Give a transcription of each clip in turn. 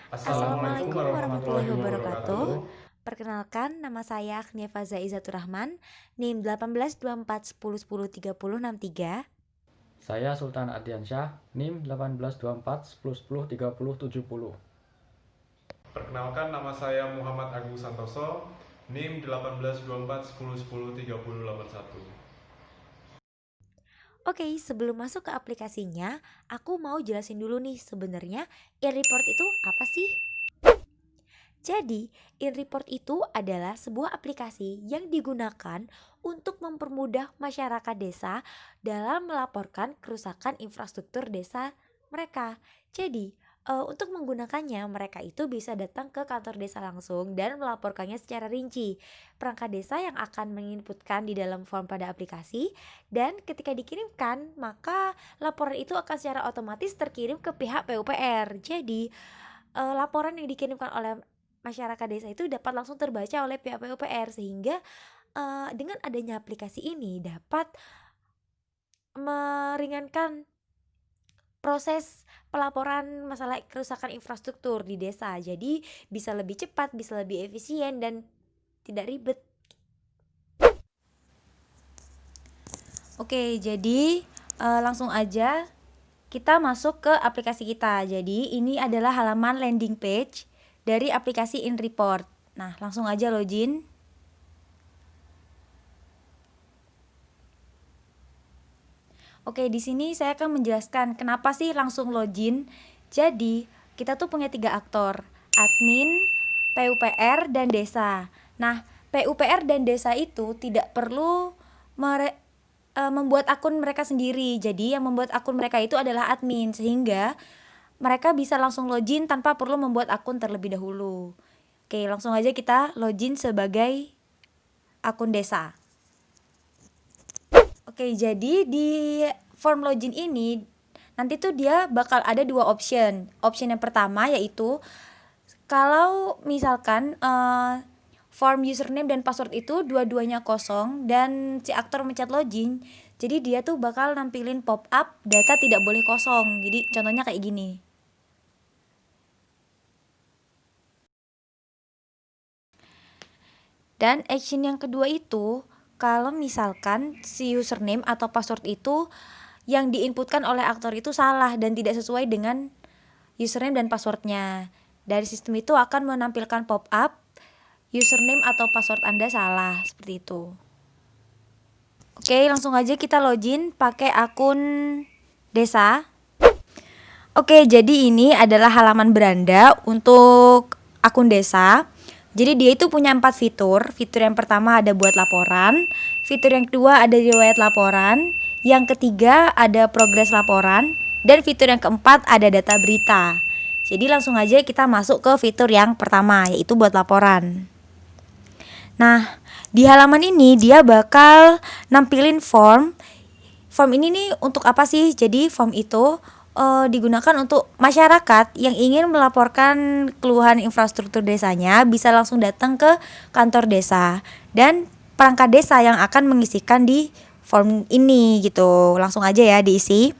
Assalamualaikum Assalamualaikum warahmatullahi warahmatullahi wabarakatuh. wabarakatuh. Perkenalkan, nama saya Agnia Faza Izaturrahman, NIM 182410103063. Saya Sultan Ardiansyah, NIM 182410103070. Perkenalkan, nama saya Muhammad Agung Santoso, NIM 182410103081. Oke, sebelum masuk ke aplikasinya, aku mau jelasin dulu nih sebenarnya InReport itu apa sih? Jadi, InReport itu adalah sebuah aplikasi yang digunakan untuk mempermudah masyarakat desa dalam melaporkan kerusakan infrastruktur desa mereka. Jadi, untuk menggunakannya mereka itu bisa datang ke kantor desa langsung dan melaporkannya secara rinci. Perangkat desa yang akan menginputkan di dalam form pada aplikasi dan ketika dikirimkan, maka laporan itu akan secara otomatis terkirim ke pihak PUPR. Jadi, laporan yang dikirimkan oleh masyarakat desa itu dapat langsung terbaca oleh pihak PUPR sehingga dengan adanya aplikasi ini dapat meringankan proses pelaporan masalah kerusakan infrastruktur di desa. Jadi bisa lebih cepat, bisa lebih efisien dan tidak ribet. Oke, jadi langsung aja kita masuk ke aplikasi kita. Jadi ini adalah halaman landing page dari aplikasi InReport. Nah, langsung aja login. Oke, di sini saya akan menjelaskan kenapa sih langsung login. Jadi, kita tuh punya 3 aktor, admin, PUPR, dan desa. Nah, PUPR dan desa itu tidak perlu membuat akun mereka sendiri. Jadi, yang membuat akun mereka itu adalah admin, sehingga mereka bisa langsung login tanpa perlu membuat akun terlebih dahulu. Oke, langsung aja kita login sebagai akun desa. Oke, jadi di form login ini nanti tuh dia bakal ada 2 option. Option yang pertama yaitu kalau misalkan form username dan password itu dua-duanya kosong dan si aktor mencet login, jadi dia tuh bakal nampilin pop up data tidak boleh kosong. Jadi contohnya kayak gini. Dan action yang kedua itu kalau misalkan si username atau password itu yang diinputkan oleh aktor itu salah dan tidak sesuai dengan username dan passwordnya. Dari sistem itu akan menampilkan pop-up username atau password Anda salah, seperti itu. Oke, langsung aja kita login pakai akun desa. Oke, jadi ini adalah halaman beranda untuk akun desa. Jadi dia itu punya 4 fitur. Fitur yang pertama ada buat laporan, fitur yang kedua ada riwayat laporan, yang ketiga ada progres laporan, dan fitur yang keempat ada data berita. Jadi langsung aja kita masuk ke fitur yang pertama, yaitu buat laporan. Nah, di halaman ini dia bakal nampilin form. Form ini nih untuk apa sih? Jadi form itu digunakan untuk masyarakat yang ingin melaporkan keluhan infrastruktur desanya bisa langsung datang ke kantor desa dan perangkat desa yang akan mengisikan di form ini gitu. Langsung aja ya diisi.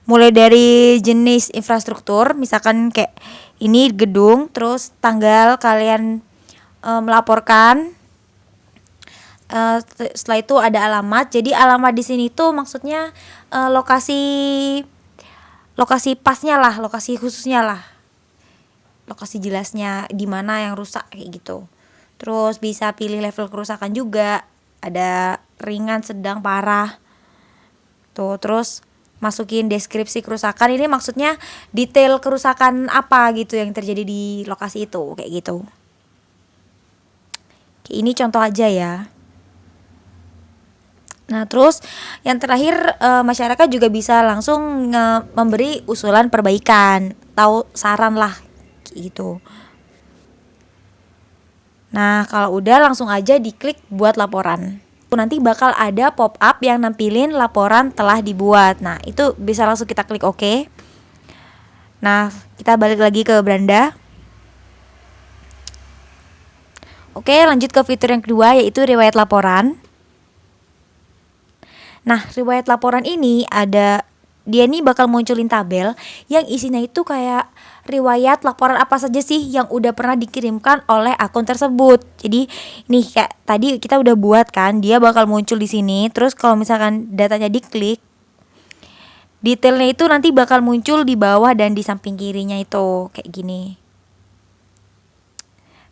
Mulai dari jenis infrastruktur, misalkan kayak ini gedung, terus tanggal kalian melaporkan. Setelah itu ada alamat. Jadi alamat di sini tuh maksudnya lokasi pasnya lah, lokasi khususnya lah, lokasi jelasnya di mana yang rusak kayak gitu. Terus bisa pilih level kerusakan juga, ada ringan, sedang, parah. Tuh, terus masukin deskripsi kerusakan, ini maksudnya detail kerusakan apa gitu yang terjadi di lokasi itu kayak gitu. Oke, ini contoh aja ya. Nah, terus yang terakhir masyarakat juga bisa langsung memberi usulan perbaikan atau saran lah gitu. Nah, kalau udah langsung aja diklik buat laporan. Nanti bakal ada pop up yang nampilin laporan telah dibuat. Nah, itu bisa langsung kita klik OK. Nah, kita balik lagi ke beranda. Oke, lanjut ke fitur yang kedua yaitu riwayat laporan. Nah, riwayat laporan ini dia nih bakal munculin tabel yang isinya itu kayak riwayat laporan apa saja sih yang udah pernah dikirimkan oleh akun tersebut. Jadi nih kayak tadi kita udah buat kan, dia bakal muncul di sini. Terus kalau misalkan datanya diklik, detailnya itu nanti bakal muncul di bawah dan di samping kirinya itu kayak gini.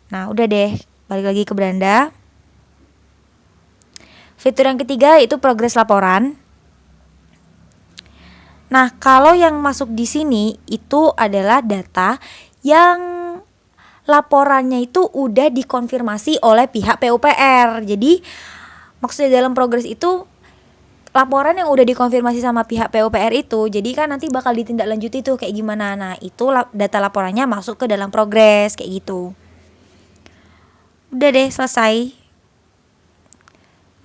Nah, udah deh, balik lagi ke beranda. Fitur yang ketiga yaitu progres laporan. Nah, kalau yang masuk di sini itu adalah data yang laporannya itu udah dikonfirmasi oleh pihak PUPR. Jadi maksudnya dalam progres itu laporan yang udah dikonfirmasi sama pihak PUPR itu, jadi kan nanti bakal ditindaklanjuti tuh kayak gimana. Nah, itu data laporannya masuk ke dalam progres kayak gitu. Udah deh, selesai.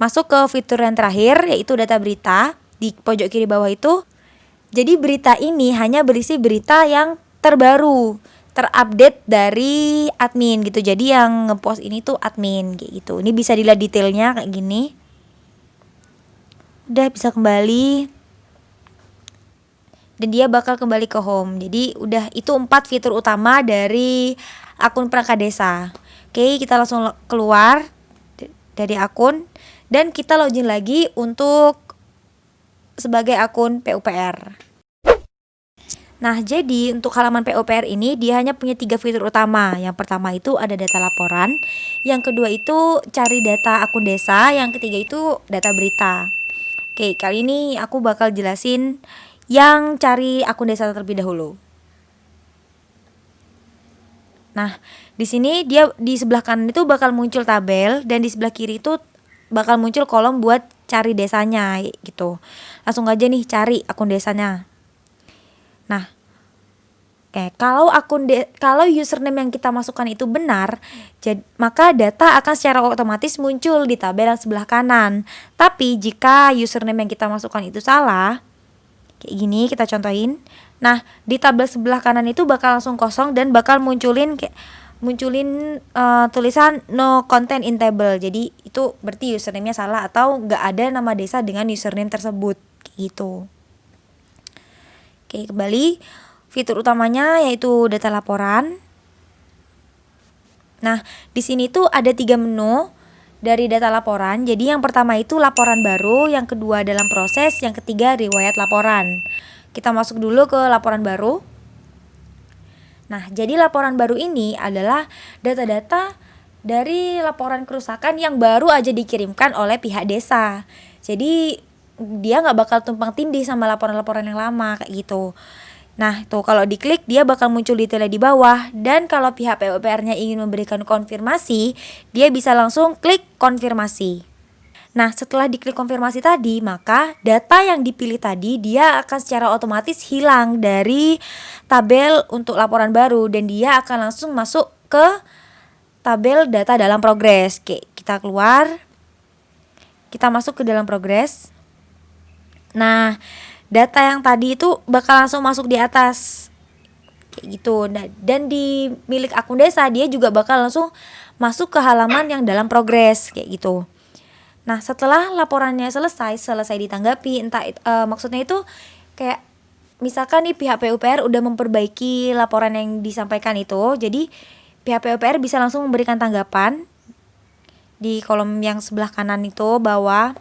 Masuk ke fitur yang terakhir yaitu data berita di pojok kiri bawah itu. Jadi berita ini hanya berisi berita yang terbaru, terupdate dari admin gitu. Jadi yang ngepost ini tuh admin kayak gitu. Ini bisa dilihat detailnya kayak gini. Udah bisa kembali. Dan dia bakal kembali ke home. Jadi udah itu 4 fitur utama dari akun perangkat desa. Oke, kita langsung keluar dari akun dan kita login lagi untuk sebagai akun PUPR. Nah, jadi untuk halaman PUPR ini dia hanya punya 3 fitur utama. Yang pertama itu ada data laporan, yang kedua itu cari data akun desa, yang ketiga itu data berita. Oke, kali ini aku bakal jelasin yang cari akun desa terlebih dahulu. Nah, di sini dia di sebelah kanan itu bakal muncul tabel dan di sebelah kiri itu bakal muncul kolom buat cari desanya gitu. Langsung aja nih cari akun desanya. Nah, kalau username yang kita masukkan itu benar, maka data akan secara otomatis muncul di tabel yang sebelah kanan. Tapi jika username yang kita masukkan itu salah, kayak gini kita contohin. Nah, di tabel sebelah kanan itu bakal langsung kosong dan bakal munculin tulisan no content in table. Jadi itu berarti username-nya salah atau nggak ada nama desa dengan username tersebut kayak gitu. Oke, kembali. Fitur utamanya yaitu data laporan. Nah, di sini tuh ada 3 menu dari data laporan. Jadi yang pertama itu laporan baru, yang kedua dalam proses, yang ketiga riwayat laporan. Kita masuk dulu ke laporan baru. Nah, jadi laporan baru ini adalah data-data dari laporan kerusakan yang baru aja dikirimkan oleh pihak desa. Jadi dia nggak bakal tumpang tindih sama laporan-laporan yang lama kayak gitu. Nah, tuh kalau diklik dia bakal muncul detailnya di bawah, dan kalau pihak PUPR-nya ingin memberikan konfirmasi, dia bisa langsung klik konfirmasi. Nah, setelah diklik konfirmasi tadi, maka data yang dipilih tadi dia akan secara otomatis hilang dari tabel untuk laporan baru dan dia akan langsung masuk ke tabel data dalam progres. Oke, kita keluar. Kita masuk ke dalam progres. Nah, data yang tadi itu bakal langsung masuk di atas kayak gitu. Nah, dan di milik akun desa dia juga bakal langsung masuk ke halaman yang dalam progres kayak gitu. Nah, setelah laporannya selesai ditanggapi, maksudnya itu kayak misalkan nih pihak PUPR udah memperbaiki laporan yang disampaikan itu, jadi pihak PUPR bisa langsung memberikan tanggapan di kolom yang sebelah kanan itu bawah.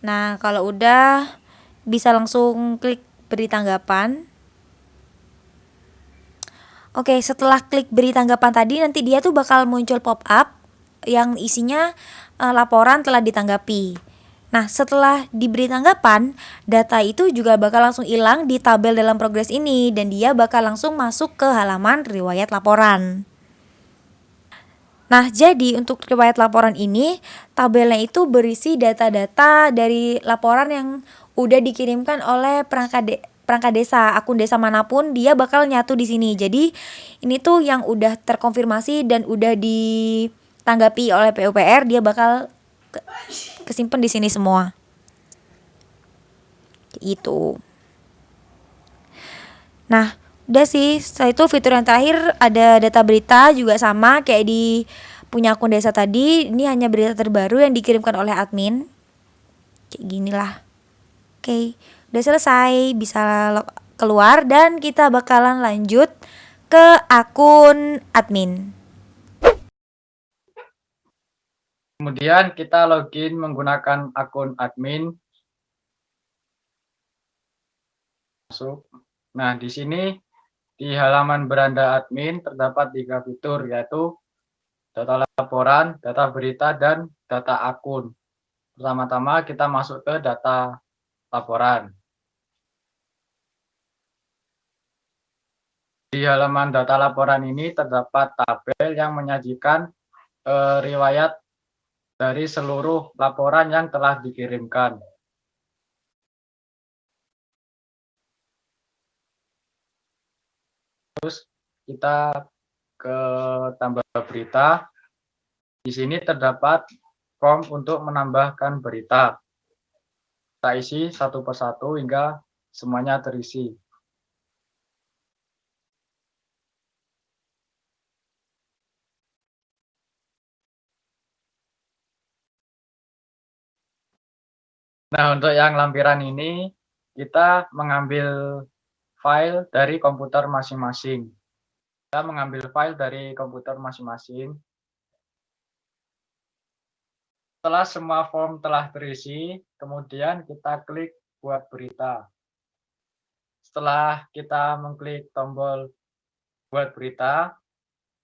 Nah, kalau udah bisa langsung klik beri tanggapan. Oke, setelah klik beri tanggapan tadi nanti dia tuh bakal muncul pop up yang isinya laporan telah ditanggapi. Nah, setelah diberi tanggapan, data itu juga bakal langsung hilang di tabel dalam progres ini dan dia bakal langsung masuk ke halaman riwayat laporan. Nah, jadi untuk riwayat laporan ini, tabelnya itu berisi data-data dari laporan yang udah dikirimkan oleh perangkat desa, akun desa manapun dia bakal nyatu di sini. Jadi ini tuh yang udah terkonfirmasi dan udah ditanggapi oleh PUPR, dia bakal kesimpan di sini semua. Gitu. Nah, udah sih. Setelah itu fitur yang terakhir ada data berita juga sama kayak di punya akun desa tadi. Ini hanya berita terbaru yang dikirimkan oleh admin. Kayak ginilah. Oke, udah selesai. Bisa keluar dan kita bakalan lanjut ke akun admin. Kemudian kita login menggunakan akun admin. Masuk. Nah, di sini di halaman beranda admin terdapat 3 fitur, yaitu data laporan, data berita, dan data akun. Pertama-tama kita masuk ke data laporan. Di halaman data laporan ini terdapat tabel yang menyajikan riwayat dari seluruh laporan yang telah dikirimkan. Terus kita ke tambah berita. Di sini terdapat form untuk menambahkan berita. Kita isi satu persatu hingga semuanya terisi. Nah, untuk yang lampiran ini, kita mengambil file dari komputer masing-masing. Kita mengambil file dari komputer masing-masing. Setelah semua form telah terisi, kemudian kita klik buat berita. Setelah kita mengklik tombol buat berita,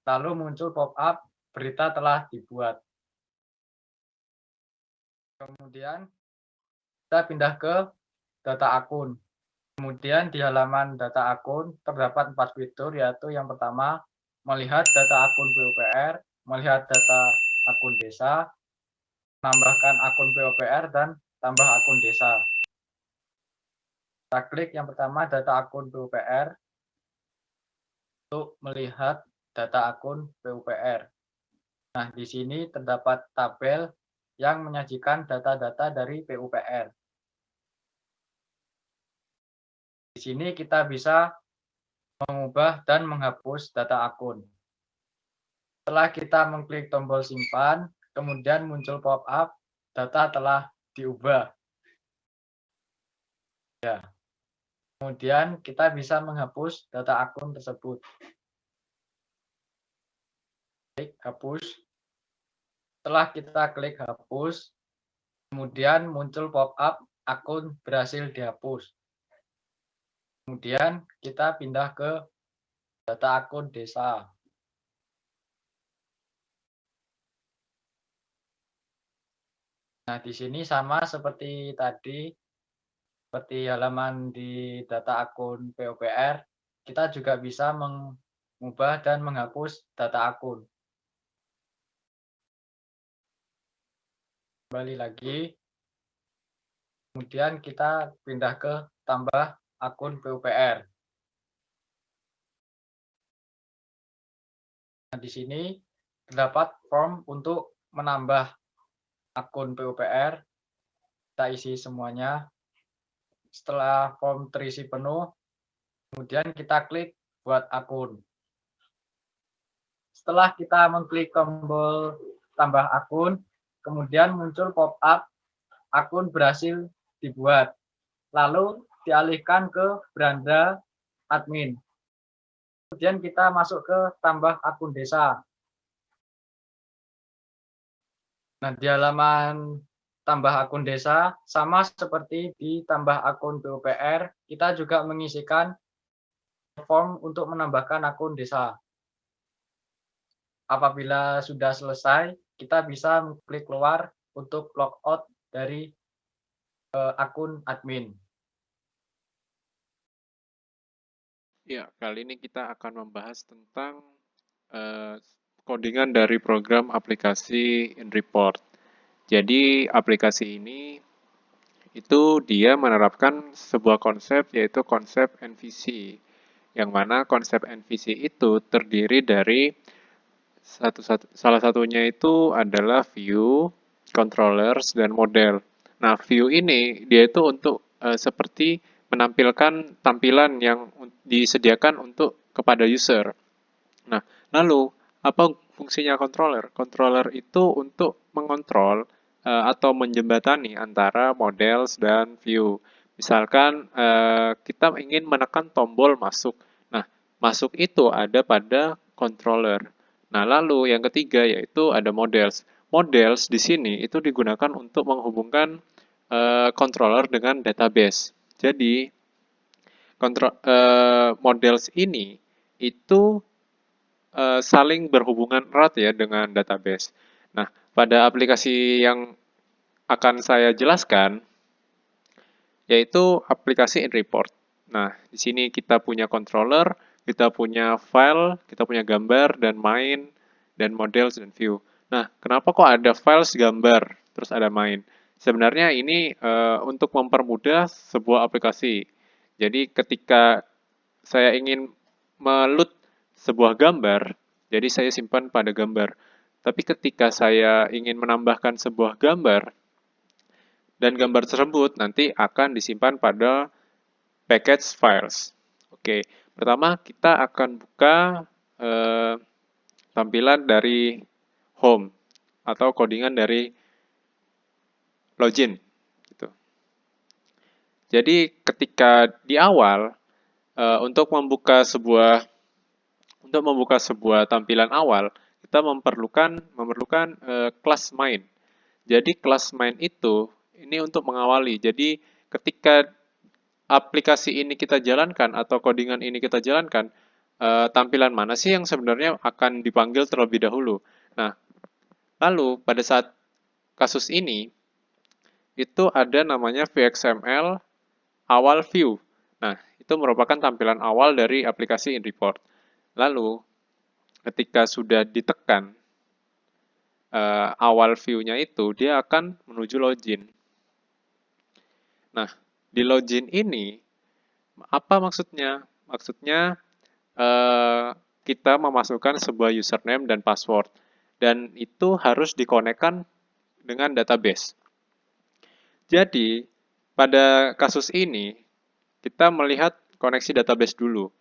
lalu muncul pop-up berita telah dibuat. Kemudian kita pindah ke data akun. Kemudian di halaman data akun terdapat 4 fitur, yaitu yang pertama, melihat data akun PUPR, melihat data akun desa, menambahkan akun PUPR, dan tambah akun desa. Kita klik yang pertama, data akun PUPR, untuk melihat data akun PUPR. Nah, di sini terdapat tabel yang menyajikan data-data dari PUPR. Di sini kita bisa mengubah dan menghapus data akun. Setelah kita mengklik tombol simpan, kemudian muncul pop-up, data telah diubah. Ya. Kemudian kita bisa menghapus data akun tersebut. Klik hapus. Setelah kita klik hapus, kemudian muncul pop-up, akun berhasil dihapus. Kemudian kita pindah ke data akun desa. Nah, di sini sama seperti tadi, seperti halaman di data akun PUPR, kita juga bisa mengubah dan menghapus data akun. Kembali lagi, kemudian kita pindah ke tambah akun PUPR. Nah, di sini terdapat form untuk menambah akun PUPR. Kita isi semuanya. Setelah form terisi penuh, kemudian kita klik buat akun. Setelah kita mengklik tombol tambah akun, kemudian muncul pop-up akun berhasil dibuat. Lalu dialihkan ke beranda admin. Kemudian kita masuk ke tambah akun desa. Nah, di halaman tambah akun desa, sama seperti di tambah akun PUPR, kita juga mengisikan form untuk menambahkan akun desa. Apabila sudah selesai, kita bisa klik keluar untuk logout dari akun admin. Ya, kali ini kita akan membahas tentang codingan dari program aplikasi InReport. Jadi, aplikasi ini itu dia menerapkan sebuah konsep, yaitu konsep NVC. Yang mana konsep NVC itu terdiri dari salah satunya itu adalah view, controllers, dan model. Nah, view ini dia itu untuk seperti menampilkan tampilan yang disediakan untuk kepada user. Nah, lalu apa fungsinya controller? Controller itu untuk mengontrol atau menjembatani antara models dan view. Misalkan kita ingin menekan tombol masuk. Nah, masuk itu ada pada controller. Nah, lalu yang ketiga yaitu ada models. Models di sini itu digunakan untuk menghubungkan controller dengan database. Jadi, models ini itu saling berhubungan erat ya dengan database. Nah, pada aplikasi yang akan saya jelaskan, yaitu aplikasi InReport. Nah, di sini kita punya controller, kita punya file, kita punya gambar, dan main, dan models, dan view. Nah, kenapa kok ada files, gambar, terus ada main? Sebenarnya ini untuk mempermudah sebuah aplikasi. Jadi ketika saya ingin meload sebuah gambar, jadi saya simpan pada gambar. Tapi ketika saya ingin menambahkan sebuah gambar, dan gambar tersebut nanti akan disimpan pada package files. Oke, pertama kita akan buka tampilan dari home atau codingan dari login. Gitu. Jadi ketika di awal untuk membuka sebuah tampilan awal, kita memerlukan kelas main. Jadi kelas main itu ini untuk mengawali. Jadi ketika aplikasi ini kita jalankan atau codingan ini kita jalankan, tampilan mana sih yang sebenarnya akan dipanggil terlebih dahulu. Nah, lalu pada saat kasus ini, itu ada namanya VXML awal view. Nah, itu merupakan tampilan awal dari aplikasi InReport. Lalu, ketika sudah ditekan awal view-nya itu, dia akan menuju login. Nah, di login ini, apa maksudnya? Maksudnya, kita memasukkan sebuah username dan password. Dan itu harus dikonekkan dengan database. Jadi, pada kasus ini, kita melihat koneksi database dulu.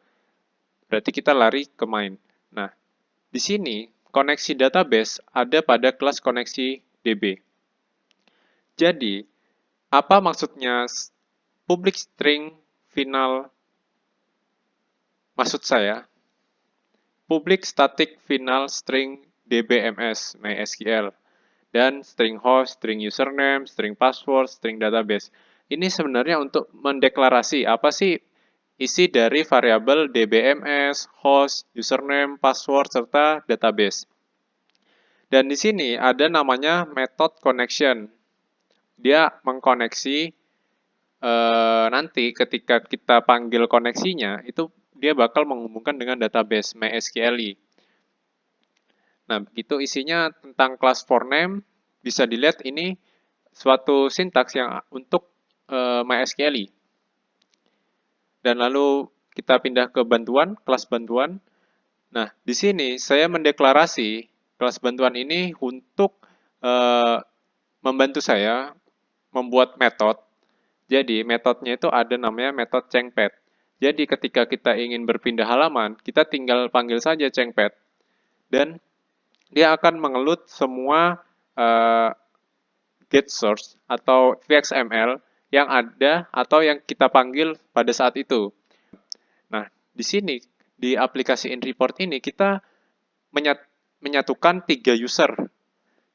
Berarti kita lari ke main. Nah, di sini, koneksi database ada pada kelas koneksi DB. Jadi, apa maksudnya public string final? Maksud saya, public static final string DBMS MySQL dan string host, string username, string password, string database. Ini sebenarnya untuk mendeklarasi apa sih isi dari variabel DBMS, host, username, password, serta database. Dan di sini ada namanya method connection. Dia mengkoneksi nanti ketika kita panggil koneksinya, itu dia bakal menghubungkan dengan database MySQL. Nah, begitu isinya tentang kelas for name, bisa dilihat ini suatu sintaks yang untuk MySQL. Dan lalu kita pindah ke bantuan, kelas bantuan. Nah, di sini saya mendeklarasi kelas bantuan ini untuk membantu saya membuat metode. Jadi, metodenya itu ada namanya metode change-pad. Jadi, ketika kita ingin berpindah halaman, kita tinggal panggil saja change-pad. Dan dia akan mengelut semua get source atau VXML yang ada atau yang kita panggil pada saat itu. Nah, di sini di aplikasi InReport ini kita menyatukan 3 user.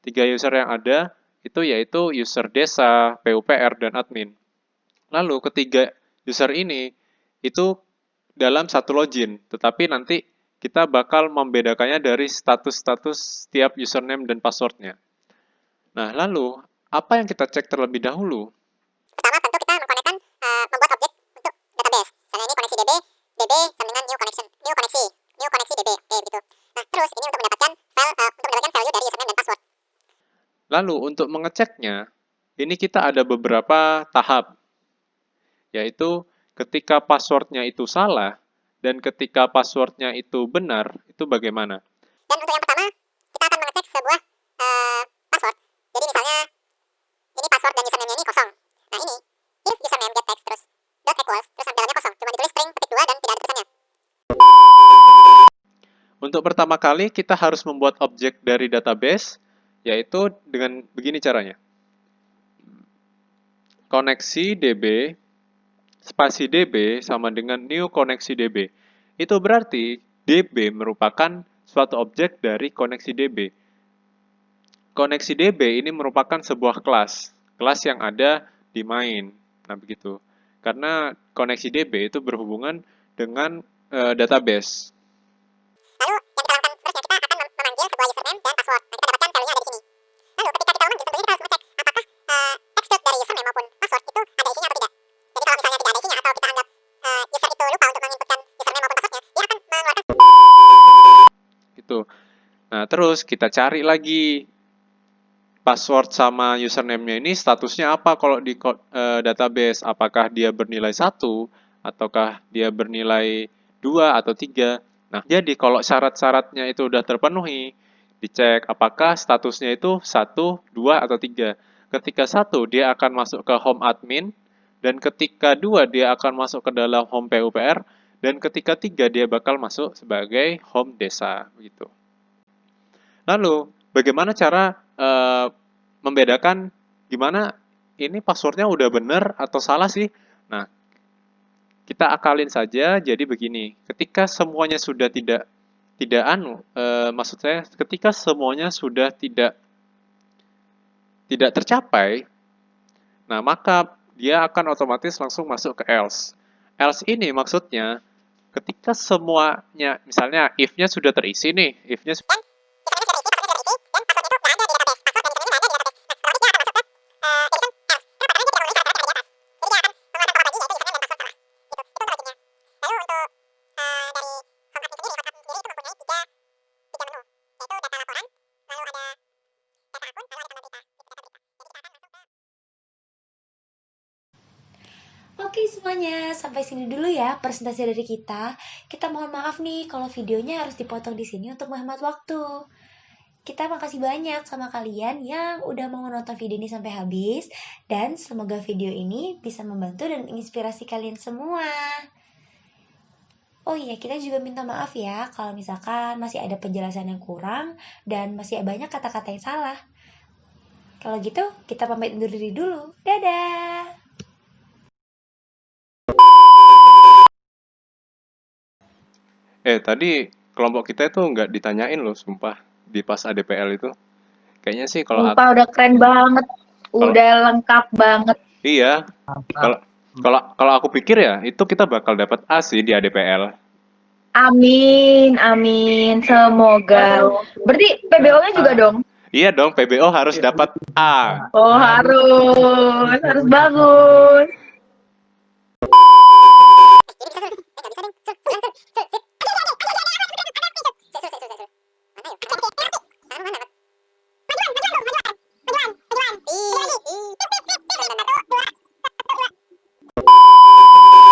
3 user yang ada itu yaitu user desa, PUPR, dan admin. Lalu ketiga user ini itu dalam satu login, tetapi nanti kita bakal membedakannya dari status-status setiap username dan passwordnya. Nah, lalu apa yang kita cek terlebih dahulu? Pertama tentu kita mengkonekkan membuat objek untuk database. Misalnya ini koneksi DB sama dengan new koneksi DB, oke begitu. Nah terus ini untuk mendapatkan value dari username dan password. Lalu untuk mengeceknya, ini kita ada beberapa tahap, yaitu ketika passwordnya itu salah dan ketika passwordnya itu benar, itu bagaimana? Dan untuk yang pertama kita akan mengecek sebuah password. Jadi misalnya ini password dan username-nya ini kosong. Nah ini if username get text terus dot equals terus tampilannya kosong, cuma ditulis string petik 2 dan tidak ada tulisannya. Untuk pertama kali kita harus membuat objek dari database, yaitu dengan begini caranya. Koneksi DB spasi DB sama dengan new koneksi DB. Itu berarti DB merupakan suatu objek dari koneksi DB. Koneksi DB ini merupakan sebuah kelas yang ada di main. Nah, begitu. Karena koneksi DB itu berhubungan dengan database. Lalu yang kita lakukan seterusnya, kita akan memanggil sebuah username dan password. Nah, kita dapatkan value-nya ada di sini. Lalu ketika kita memanggil, tentunya kita harus ngecek apakah text field dari username maupun password itu ada isinya atau tidak. Jadi kalau misalnya tidak ada isinya atau kita anggap user itu lupa untuk menginputkan username maupun passwordnya, dia akan mengeluarkan Gitu. Nah, terus kita cari lagi password sama username-nya ini statusnya apa kalau di database. Apakah dia bernilai 1, ataukah dia bernilai 2 atau 3. Nah, jadi kalau syarat-syaratnya itu udah terpenuhi, dicek apakah statusnya itu 1, 2, atau 3. Ketika 1, dia akan masuk ke home admin, dan ketika 2, dia akan masuk ke dalam home PUPR, dan ketika 3, dia bakal masuk sebagai home desa. Begitu. Lalu, bagaimana cara membedakan gimana ini passwordnya udah bener atau salah sih? Nah, kita akalin saja. Jadi begini, ketika semuanya sudah tidak maksud saya ketika semuanya sudah tidak tercapai, nah maka dia akan otomatis langsung masuk ke else. Else ini maksudnya ketika semuanya, misalnya if-nya sudah terisi nih, if-nya Oke semuanya, sampai sini dulu ya presentasi dari kita. Kita mohon maaf nih kalau videonya harus dipotong di sini untuk menghemat waktu. Kita makasih banyak sama kalian yang udah mau nonton video ini sampai habis. Dan semoga video ini bisa membantu dan menginspirasi kalian semua. Oh iya, kita juga minta maaf ya kalau misalkan masih ada penjelasan yang kurang dan masih banyak kata-kata yang salah. Kalau gitu, kita pamit undur diri dulu. Dadah! tadi kelompok kita itu nggak ditanyain loh, sumpah, di pas ADPL itu. Kayaknya sih kalau Sumpah udah keren banget, udah lengkap banget. iya, kalau aku pikir ya, itu kita bakal dapat A sih di ADPL. Amin, amin, semoga. Berarti PBO-nya juga dong? Iya dong, PBO harus dapat A. Oh harus bagus. Jadi bisa, nggak bisa,